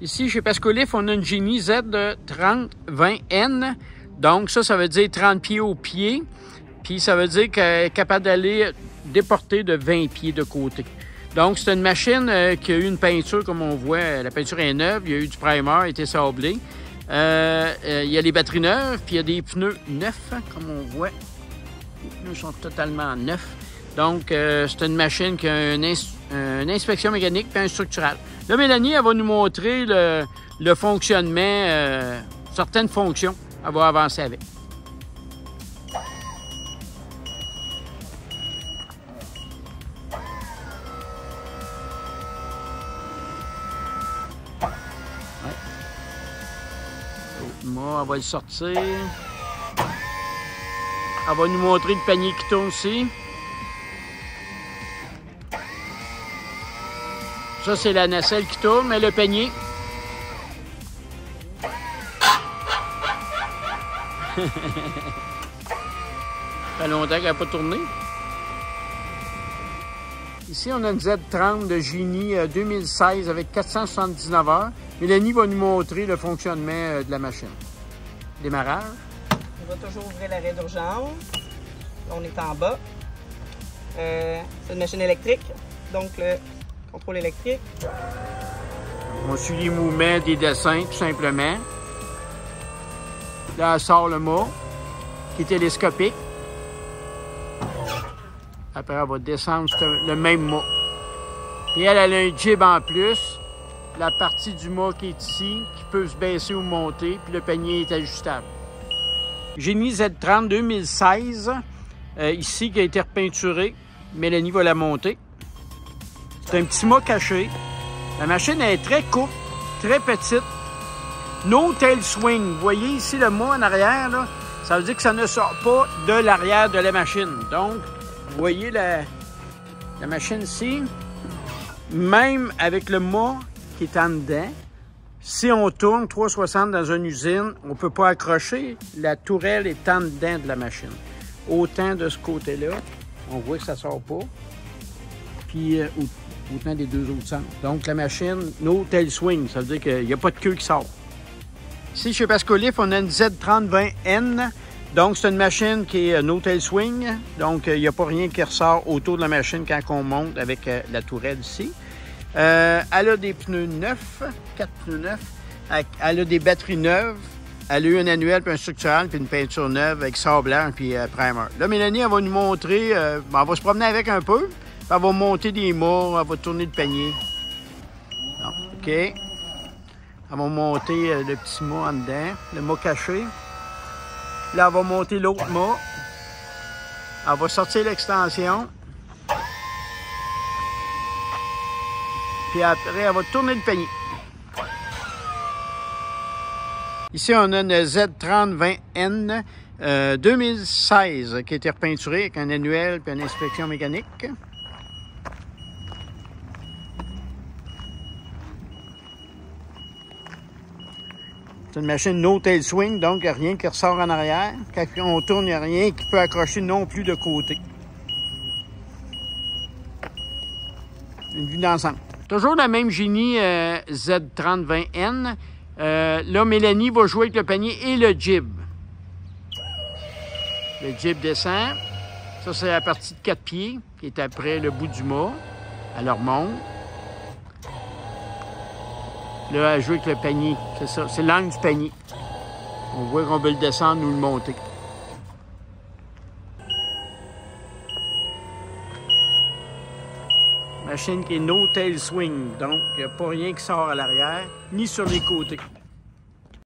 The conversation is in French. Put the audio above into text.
Ici, chez Pascolif, on a une Genie Z3020N. Donc, ça veut dire 30 pieds au pied. Puis, ça veut dire qu'elle est capable d'aller déporter de 20 pieds de côté. Donc, c'est une machine qui a eu une peinture, comme on voit. La peinture est neuve. Il y a eu du primer, a été sablé. Il y a les batteries neuves, puis il y a des pneus neufs, comme on voit. Les pneus sont totalement neufs. Donc, c'est une machine qui a une inspection mécanique et un structural. Là, Mélanie, elle va nous montrer le fonctionnement, certaines fonctions. Elle va avancer avec. Moi, elle va le sortir. Elle va nous montrer le panier qui tourne aussi. Ça, c'est la nacelle qui tourne, mais le panier. Ça fait longtemps qu'elle n'a pas tourné. Ici, on a une Z30 de Genie 2016 avec 479 heures. Mélanie va nous montrer le fonctionnement de la machine. Démarrage. On va toujours ouvrir l'arrêt d'urgence. On est en bas. C'est une machine électrique, donc le contrôle électrique. On suit les mouvements des dessins, tout simplement. Là, elle sort le mât, qui est télescopique. Après, elle va descendre le même mât. Et elle a un jib en plus. La partie du mât qui est ici, qui peut se baisser ou monter, puis le panier est ajustable. Genie Z30 2016, ici, qui a été repeinturé. Mélanie va la monter. C'est un petit mât caché. La machine est très courte, très petite. No tail swing. Vous voyez ici le mât en arrière, là, ça veut dire que ça ne sort pas de l'arrière de la machine. Donc, vous voyez la machine ici, même avec le mât qui est en dedans, si on tourne 360 dans une usine, on ne peut pas accrocher. La tourelle est en dedans de la machine. Autant de ce côté-là, on voit que ça ne sort pas. Puis autant des deux autres sens. Donc la machine, no tail swing, ça veut dire qu'il n'y a pas de queue qui sort. Ici, chez Pascolif, on a une Z3020N. Donc, c'est une machine qui est no tail swing. Donc, il n'y a pas rien qui ressort autour de la machine quand on monte avec la tourelle ici. Elle a des pneus neufs, 4 pneus neufs. Elle a des batteries neuves. Elle a eu un annuel, puis un structural, puis une peinture neuve avec sable blanc, puis primer. Là, Mélanie, elle va nous montrer, elle va se promener avec un peu. Puis elle va monter des mâts, elle va tourner le panier. Non, OK. Elle va monter le petit mât en dedans, le mât caché. Là, elle va monter l'autre mât. Elle va sortir l'extension. Puis après, elle va tourner le panier. Ici, on a une Z3020N 2016 qui a été repeinturée avec un annuel et une inspection mécanique. C'est une machine no tail swing, donc il n'y a rien qui ressort en arrière. Quand on tourne, il n'y a rien qui peut accrocher non plus de côté. Une vue d'ensemble. Toujours la même Genie Z3020N. Là, Mélanie va jouer avec le panier et le jib. Le jib descend. Ça, c'est la partie de 4 pieds qui est après le bout du mât. Elle remonte. Là, elle joue avec le panier. C'est ça. C'est l'angle du panier. On voit qu'on veut le descendre ou le monter. Machine qui est no tail swing. Donc, il n'y a pas rien qui sort à l'arrière, ni sur les côtés.